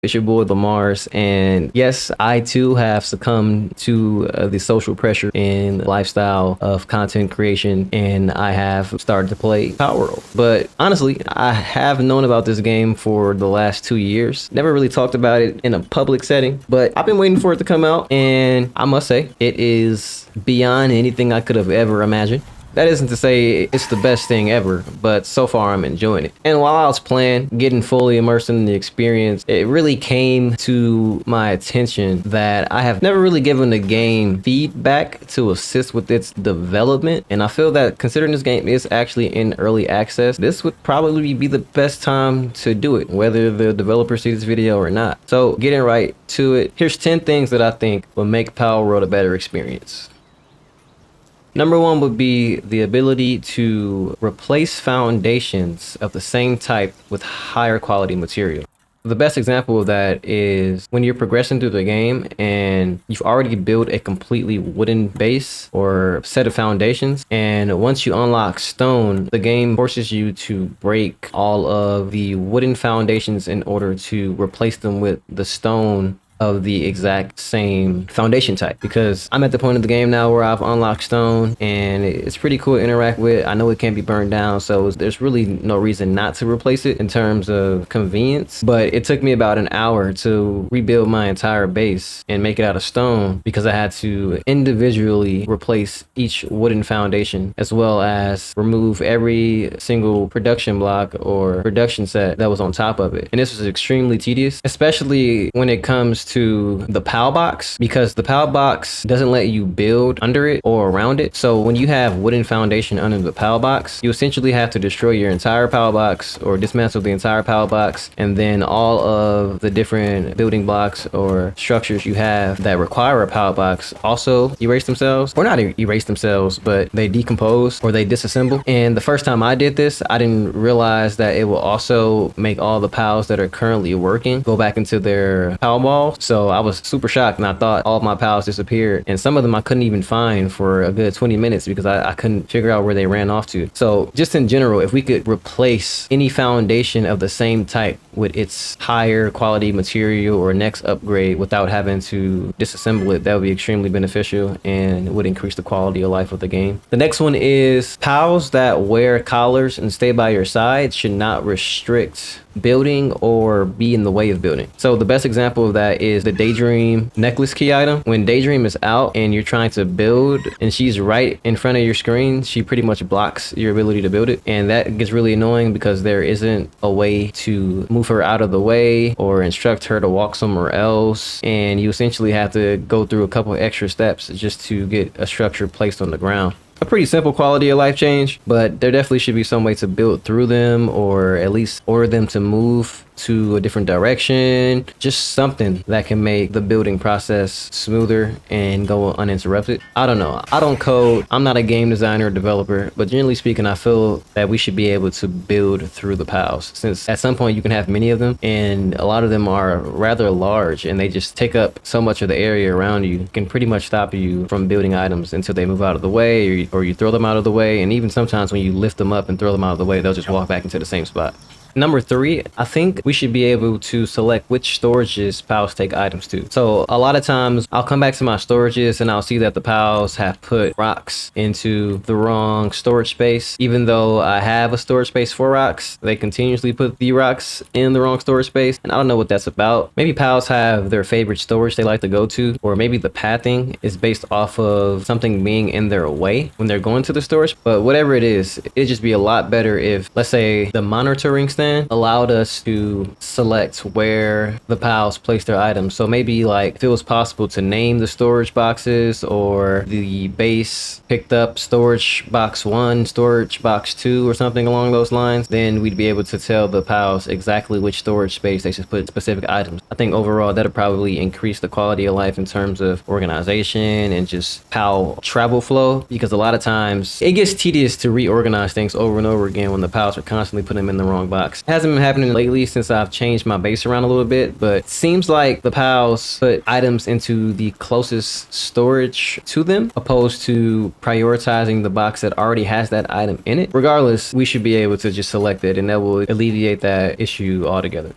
It's your boy Lamar's, and yes, I too have succumbed to the social pressure and lifestyle of content creation, and I have started to play Palworld. But honestly, I have known about this game for the last 2 years. Never really talked about it in a public setting, but I've been waiting for it to come out, and I must say, it is beyond anything I could have ever imagined. That isn't to say it's the best thing ever, but so far I'm enjoying it. And while I was playing, getting fully immersed in the experience, it really came to my attention that I have never really given the game feedback to assist with its development. And I feel that considering this game is actually in early access, this would probably be the best time to do it, whether the developer sees this video or not. So getting right to it, here's 10 things that I think will make Palworld a better experience. Number one would be the ability to replace foundations of the same type with higher quality material. The best example of that is when you're progressing through the game and you've already built a completely wooden base or set of foundations. And once you unlock stone, the game forces you to break all of the wooden foundations in order to replace them with the stone of the exact same foundation type, because I'm at the point of the game now where I've unlocked stone and it's pretty cool to interact with. I know it can't be burned down, so there's really no reason not to replace it in terms of convenience. But it took me about an hour to rebuild my entire base and make it out of stone because I had to individually replace each wooden foundation as well as remove every single production block or production set that was on top of it. And this was extremely tedious, especially when it comes to the PAL box, because the PAL box doesn't let you build under it or around it. So when you have wooden foundation under the PAL box, you essentially have to destroy your entire PAL box or dismantle the entire PAL box, and then all of the different building blocks or structures you have that require a PAL box also erase themselves, or not erase themselves, but they decompose or they disassemble. And the first time I did this, I didn't realize that it will also make all the PALs that are currently working go back into their PAL ball. So I was super shocked, and I thought all of my pals disappeared, and some of them I couldn't even find for a good 20 minutes because I couldn't figure out where they ran off to. So just in general, if we could replace any foundation of the same type with its higher quality material or next upgrade without having to disassemble it, that would be extremely beneficial and would increase the quality of life of the game. The next one is pals that wear collars and stay by your side should not restrict building or be in the way of building. So the best example of that is the Daydream necklace key item. When Daydream is out and you're trying to build and she's right in front of your screen, she pretty much blocks your ability to build it. And that gets really annoying because there isn't a way to move her out of the way or instruct her to walk somewhere else. And you essentially have to go through a couple extra steps just to get a structure placed on the ground. A pretty simple quality of life change, but there definitely should be some way to build through them or at least order them to move to a different direction. Just something that can make the building process smoother and go uninterrupted. I don't know. I don't code. I'm not a game designer or developer, but generally speaking, I feel that we should be able to build through the pals, since at some point you can have many of them and a lot of them are rather large and they just take up so much of the area around you. It can pretty much stop you from building items until they move out of the way or you throw them out of the way. And even sometimes when you lift them up and throw them out of the way, they'll just walk back into the same spot. Number 3, I think we should be able to select which storages pals take items to. So a lot of times I'll come back to my storages and I'll see that the pals have put rocks into the wrong storage space. Even though I have a storage space for rocks, they continuously put the rocks in the wrong storage space. And I don't know what that's about. Maybe pals have their favorite storage they like to go to, or maybe the pathing is based off of something being in their way when they're going to the storage. But whatever it is, it'd just be a lot better if, let's say, the monitoring stand allowed us to select where the pals place their items. So maybe like if it was possible to name the storage boxes, or the base picked up storage box 1, storage box 2, or something along those lines, then we'd be able to tell the pals exactly which storage space they should put specific items. I think overall that'll probably increase the quality of life in terms of organization and just pal travel flow, because a lot of times it gets tedious to reorganize things over and over again when the pals are constantly putting them in the wrong box. It hasn't been happening lately since I've changed my base around a little bit, but it seems like the pals put items into the closest storage to them, opposed to prioritizing the box that already has that item in it. Regardless, we should be able to just select it, and that will alleviate that issue altogether.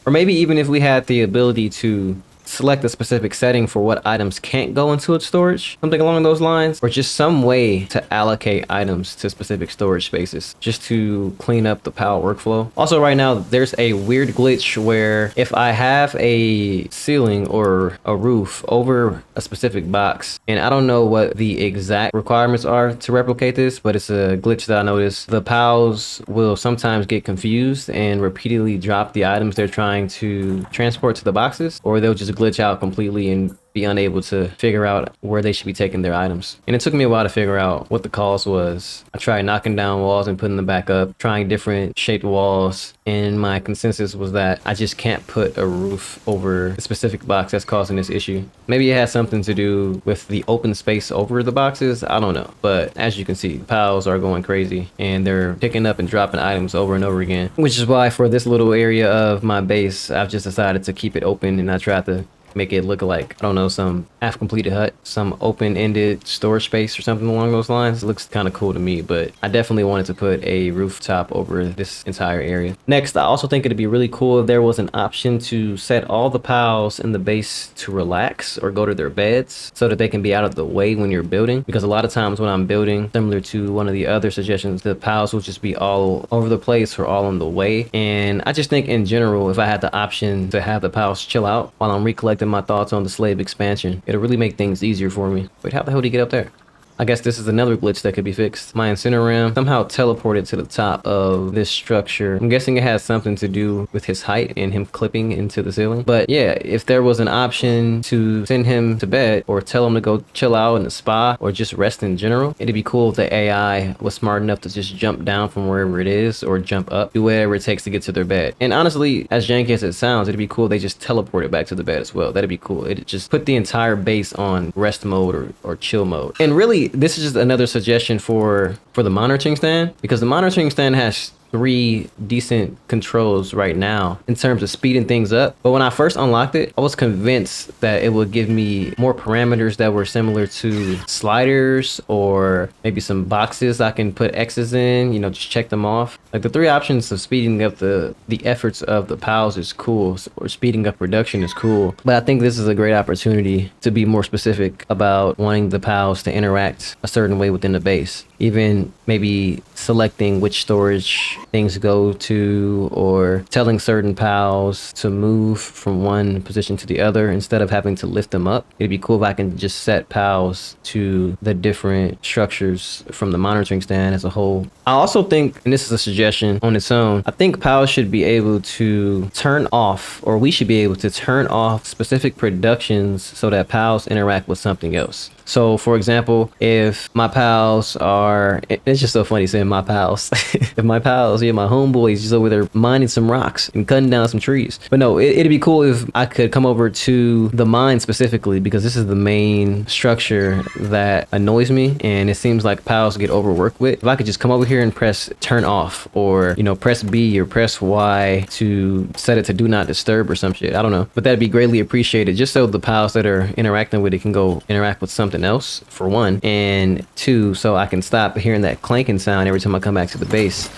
Or maybe even if we had the ability to select a specific setting for what items can't go into its storage, something along those lines, or just some way to allocate items to specific storage spaces just to clean up the PAL workflow. Also, right now, there's a weird glitch where if I have a ceiling or a roof over a specific box, and I don't know what the exact requirements are to replicate this, but it's a glitch that I noticed. The PALs will sometimes get confused and repeatedly drop the items they're trying to transport to the boxes, or they'll just glitch out completely and be unable to figure out where they should be taking their items. And it took me a while to figure out what the cause was. I tried knocking down walls and putting them back up, trying different shaped walls, and my consensus was that I just can't put a roof over a specific box that's causing this issue. Maybe it has something to do with the open space over the boxes, I don't know. But as you can see, PALs are going crazy and they're picking up and dropping items over and over again, which is why for this little area of my base, I've just decided to keep it open, and I tried to make it look like, I don't know, some half-completed hut, some open-ended storage space or something along those lines. It looks kind of cool to me, but I definitely wanted to put a rooftop over this entire area. Next, I also think it'd be really cool if there was an option to set all the PALs in the base to relax or go to their beds so that they can be out of the way when you're building, because a lot of times when I'm building, similar to one of the other suggestions, the PALs will just be all over the place or all in the way. And I just think in general, if I had the option to have the PALs chill out while I'm recollecting my thoughts on the slave expansion, it'll really make things easier for me. Wait, how the hell did he get up there? I guess this is another glitch that could be fixed. My Incineram somehow teleported to the top of this structure. I'm guessing it has something to do with his height and him clipping into the ceiling. But yeah, if there was an option to send him to bed or tell him to go chill out in the spa or just rest in general, it'd be cool if the AI was smart enough to just jump down from wherever it is or jump up, do whatever it takes to get to their bed. And honestly, as janky as it sounds, it'd be cool if they just teleported back to the bed as well. That'd be cool. It'd just put the entire base on rest mode or chill mode. And really, this is just another suggestion for the monitoring stand, because the monitoring stand has 3 decent controls right now in terms of speeding things up. But when I first unlocked it, I was convinced that it would give me more parameters that were similar to sliders or maybe some boxes I can put X's in, you know, just check them off. Like the 3 options of speeding up the efforts of the PALs is cool, or speeding up production is cool. But I think this is a great opportunity to be more specific about wanting the PALs to interact a certain way within the base. Even maybe selecting which storage things go to, or telling certain PALs to move from one position to the other instead of having to lift them up. It'd be cool if I can just set PALs to the different structures from the monitoring stand as a whole. I also think, and this is a suggestion on its own, I think PALs should be able to turn off, or we should be able to turn off specific productions so that PALs interact with something else. So for example, if my PALs are, it's just so funny saying my PALs. If my PALs, yeah, my homeboys just over there mining some rocks and cutting down some trees. But no, it'd be cool if I could come over to the mine specifically, because this is the main structure that annoys me and it seems like PALs get overworked with. If I could just come over here and press turn off, or, you know, press B or press Y to set it to do not disturb or some shit. I don't know. But that'd be greatly appreciated, just so the PALs that are interacting with it can go interact with something else, for one, and 2, so I can stop hearing that clanking sound every time I come back to the base.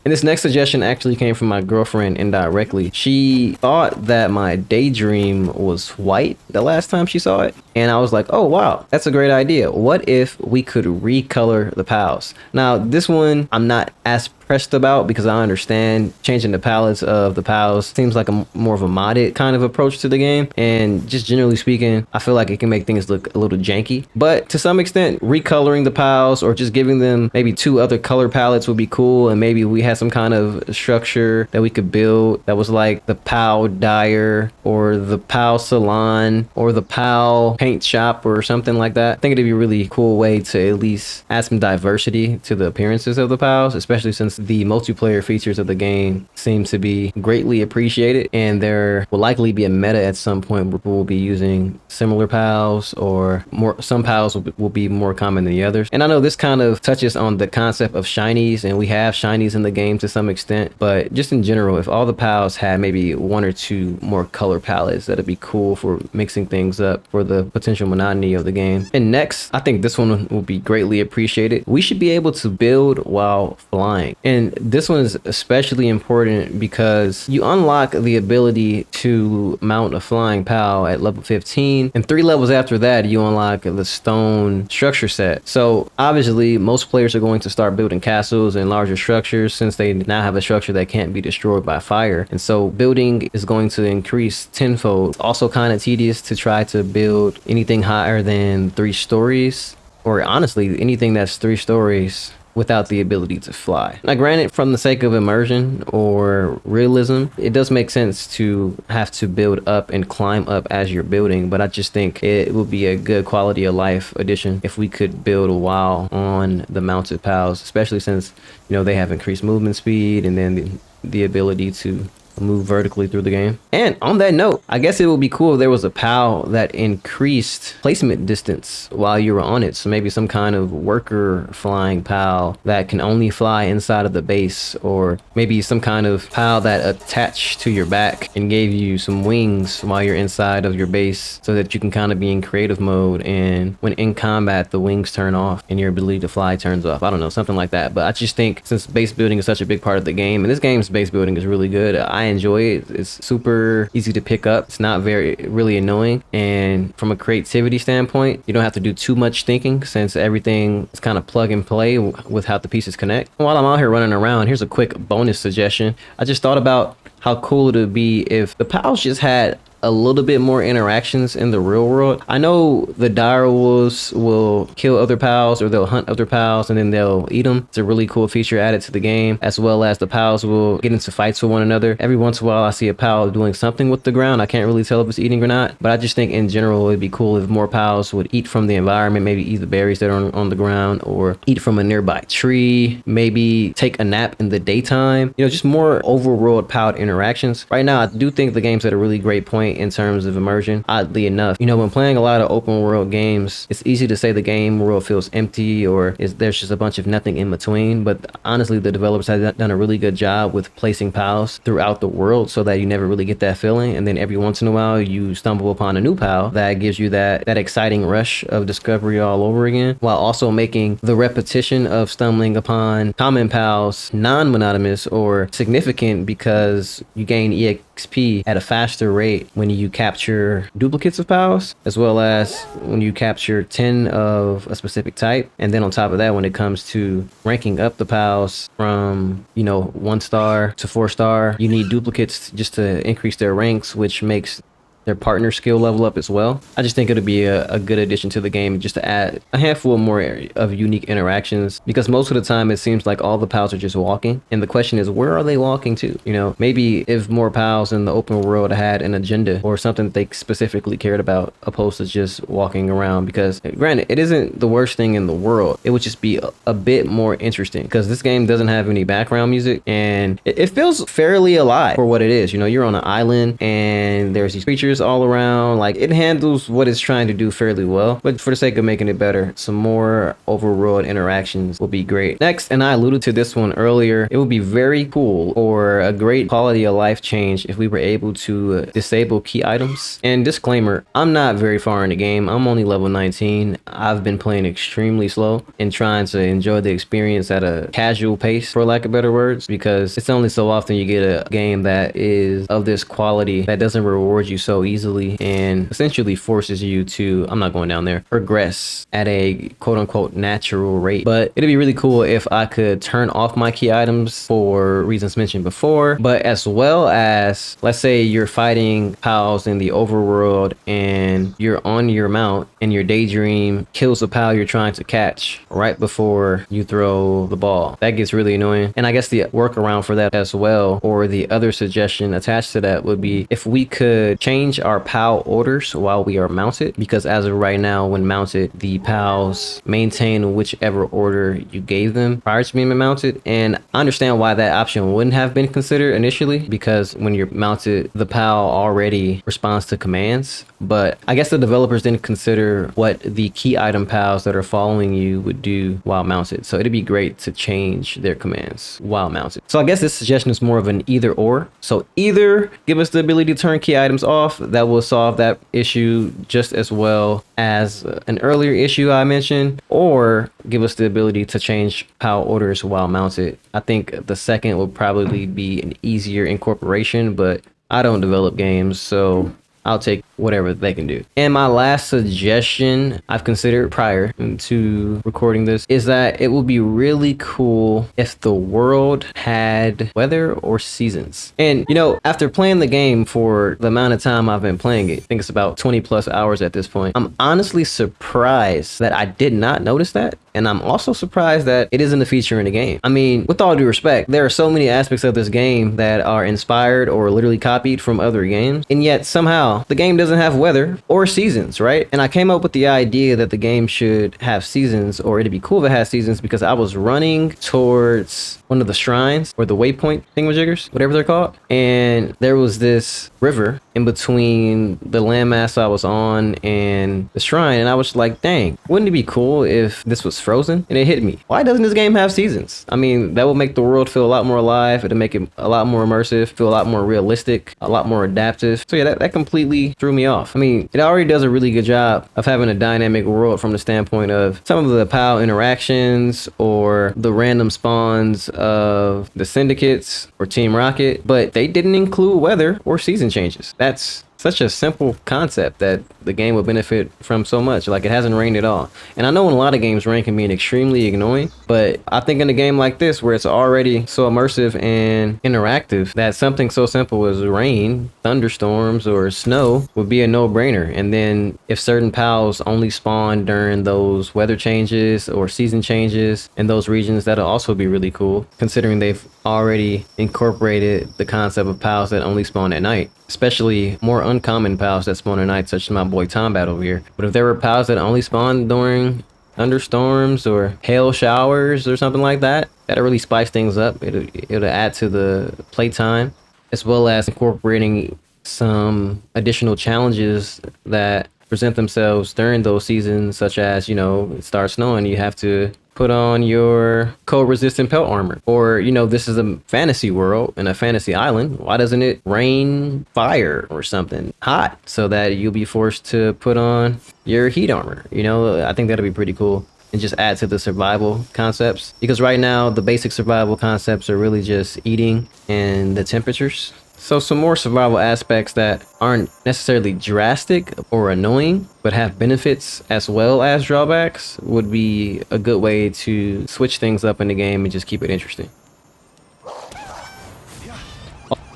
And this next suggestion actually came from my girlfriend indirectly. She thought that my daydream was white the last time she saw it. And I was like, oh, wow, that's a great idea. What if we could recolor the PALs? Now, this one I'm not as pressed about, because I understand changing the palettes of the PALs seems like a more of a modded kind of approach to the game. And just generally speaking, I feel like it can make things look a little janky. But to some extent, recoloring the PALs or just giving them maybe 2 other color palettes would be cool. And maybe we had some kind of structure that we could build that was like the PAL dyer or the PAL salon or the PAL paint shop or something like that. I think it'd be a really cool way to at least add some diversity to the appearances of the PALs, especially since the multiplayer features of the game seem to be greatly appreciated, and there will likely be a meta at some point where we'll be using similar PALs, or more, some PALs will be more common than the others. And I know this kind of touches on the concept of shinies, and we have shinies in the game to some extent, but just in general, if all the PALs had maybe 1 or 2 more color palettes, that'd be cool for mixing things up for the potential monotony of the game. And next, I think this one will be greatly appreciated. We should be able to build while flying. And this one is especially important because you unlock the ability to mount a flying POW at level 15, and 3 levels after that you unlock the stone structure set. So obviously most players are going to start building castles and larger structures since they now have a structure that can't be destroyed by fire, and so building is going to increase tenfold. It's also kind of tedious to try to build anything higher than 3 stories, or honestly anything that's 3 stories without the ability to fly. Now granted, from the sake of immersion or realism, it does make sense to have to build up and climb up as you're building, but I just think it would be a good quality of life addition if we could build a while on the mounted POWs, especially since, you know, they have increased movement speed and then the ability to move vertically through the game. And on that note, I guess it would be cool if there was a POW that increased placement distance while you were on it. So maybe some kind of worker flying POW that can only fly inside of the base, or maybe some kind of POW that attached to your back and gave you some wings while you're inside of your base so that you can kind of be in creative mode, and when in combat the wings turn off and your ability to fly turns off. I don't know, something like that. But I just think since base building is such a big part of the game, and this game's base building is really good, I enjoy it. It's super easy to pick up. It's not really annoying, and from a creativity standpoint, you don't have to do too much thinking since everything is kind of plug and play with how the pieces connect. While I'm out here running around, here's a quick bonus suggestion. I just thought about how cool it would be if the POWs just had a little bit more interactions in the real world. I know the dire wolves will kill other POWs, or they'll hunt other POWs and then they'll eat them. It's a really cool feature added to the game, as well as the POWs will get into fights with one another. Every once in a while I see a POW doing something with the ground. I can't really tell if it's eating or not, but I just think in general it'd be cool if more POWs would eat from the environment, maybe eat the berries that are on the ground, or eat from a nearby tree, maybe take a nap in the daytime. You know, just more overworld POW interactions. Right now I do think the game's at a really great point in terms of immersion. Oddly enough, you know, when playing a lot of open world games, it's easy to say the game world feels empty, or there's just a bunch of nothing in between, but honestly the developers have done a really good job with placing POWs throughout the world so that you never really get that feeling, and then every once in a while you stumble upon a new POW that gives you that exciting rush of discovery all over again, while also making the repetition of stumbling upon common POWs non-monotonous or significant, because you gain EXP at a faster rate when you capture duplicates of POWs, as well as when you capture 10 of a specific type. And then on top of that, when it comes to ranking up the POWs from, you know, 1 star to 4 star, you need duplicates just to increase their ranks, which makes their partner skill level up as well. I just think it'll be a good addition to the game just to add a handful more of unique interactions, because most of the time it seems like all the POWs are just walking, and the question is, where are they walking to? You know, maybe if more POWs in the open world had an agenda or something that they specifically cared about, opposed to just walking around, because granted, it isn't the worst thing in the world. It would just be a bit more interesting, because this game doesn't have any background music, and it feels fairly alive for what it is. You know, you're on an island and there's these creatures all around. Like, it handles what it's trying to do fairly well, but for the sake of making it better, some more overworld interactions will be great. Next, and I alluded to this one earlier, it would be very cool, or a great quality of life change, if we were able to disable key items. And disclaimer, I'm not very far in the game. I'm only level 19. I've been playing extremely slow and trying to enjoy the experience at a casual pace, for lack of better words, because it's only so often you get a game that is of this quality that doesn't reward you so easily and essentially forces you to, I'm not going down there, progress at a quote unquote natural rate. But it'd be really cool if I could turn off my key items for reasons mentioned before, but as well as, let's say you're fighting POWs in the overworld and you're on your mount and your daydream kills a POW you're trying to catch right before you throw the ball. That gets really annoying. And I guess the workaround for that as well, or the other suggestion attached to that, would be if we could change our POW orders while we are mounted, because as of right now, when mounted, the POWs maintain whichever order you gave them prior to being mounted. And I understand why that option wouldn't have been considered initially, because when you're mounted, the POW already responds to commands. But I guess the developers didn't consider what the key item POWs that are following you would do while mounted. So it'd be great to change their commands while mounted. So I guess this suggestion is more of an either or. So either give us the ability to turn key items off, that will solve that issue just as well as an earlier issue I mentioned, or give us the ability to change PAL orders while mounted. I think the second will probably be an easier incorporation, but I don't develop games, so I'll take whatever they can do. And my last suggestion I've considered prior to recording this is that it would be really cool if the world had weather or seasons. And you know, after playing the game for the amount of time I've been playing it, I think it's about 20 plus hours at this point, I'm honestly surprised that I did not notice that. And I'm also surprised that it isn't a feature in the game. I mean, with all due respect, there are so many aspects of this game that are inspired or literally copied from other games, and yet somehow the game doesn't have weather or seasons, right? And I came up with the idea that the game should have seasons, or it'd be cool if it has seasons, because I was running towards one of the shrines or the waypoint thingamajiggers, whatever they're called, and there was this river in between the landmass I was on and the shrine, and I was like, dang, wouldn't it be cool if this was frozen? And it hit me, why doesn't this game have seasons? I mean, that would make the world feel a lot more alive. It'd make it a lot more immersive, feel a lot more realistic, a lot more adaptive. So yeah, that completely threw me off. I mean, it already does a really good job of having a dynamic world from the standpoint of some of the PAL interactions or the random spawns of the syndicates or Team Rocket, but they didn't include weather or season changes. That's such a simple concept that the game would benefit from so much. Like, it hasn't rained at all. And I know in a lot of games rain can be extremely annoying, but I think in a game like this where it's already so immersive and interactive, that something so simple as rain, thunderstorms, or snow would be a no-brainer. And then if certain pals only spawn during those weather changes or season changes in those regions, that'll also be really cool, considering they've already incorporated the concept of pals that only spawn at night, especially more uncommon pals that spawn at night, such as my boy Tombat over here. But if there were pals that only spawn during thunderstorms or hail showers or something like that, that'll really spice things up. It'll add to the playtime, as well as incorporating some additional challenges that present themselves during those seasons, such as, you know, it starts snowing, you have to put on your cold resistant pelt armor. Or, you know, this is a fantasy world and a fantasy island. Why doesn't it rain fire or something hot so that you'll be forced to put on your heat armor? You know, I think that'd be pretty cool, and just add to the survival concepts, because right now the basic survival concepts are really just eating and the temperatures. So some more survival aspects that aren't necessarily drastic or annoying, but have benefits as well as drawbacks, would be a good way to switch things up in the game and just keep it interesting.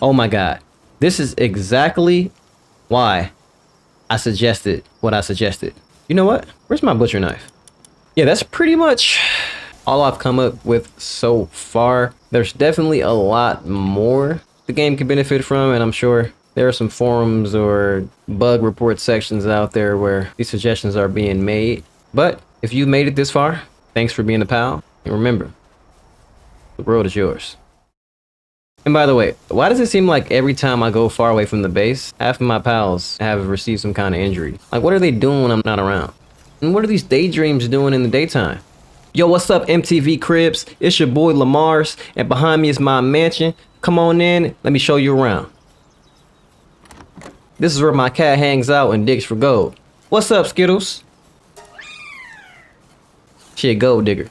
Oh my god. This is exactly why I suggested what I suggested. You know what? Where's my butcher knife? Yeah, that's pretty much all I've come up with so far. There's definitely a lot more the game can benefit from, and I'm sure there are some forums or bug report sections out there where these suggestions are being made. But if you made it this far, thanks for being a pal, and remember, the world is yours. And by the way, why does it seem like every time I go far away from the base, half of my pals have received some kind of injury? Like, what are they doing when I'm not around? And what are these daydreams doing in the daytime? Yo, what's up, MTV Cribs? It's your boy Lamar's, and behind me is my mansion. Come on in, let me show you around. This is where my cat hangs out and digs for gold. What's up, Skittles? She a gold digger.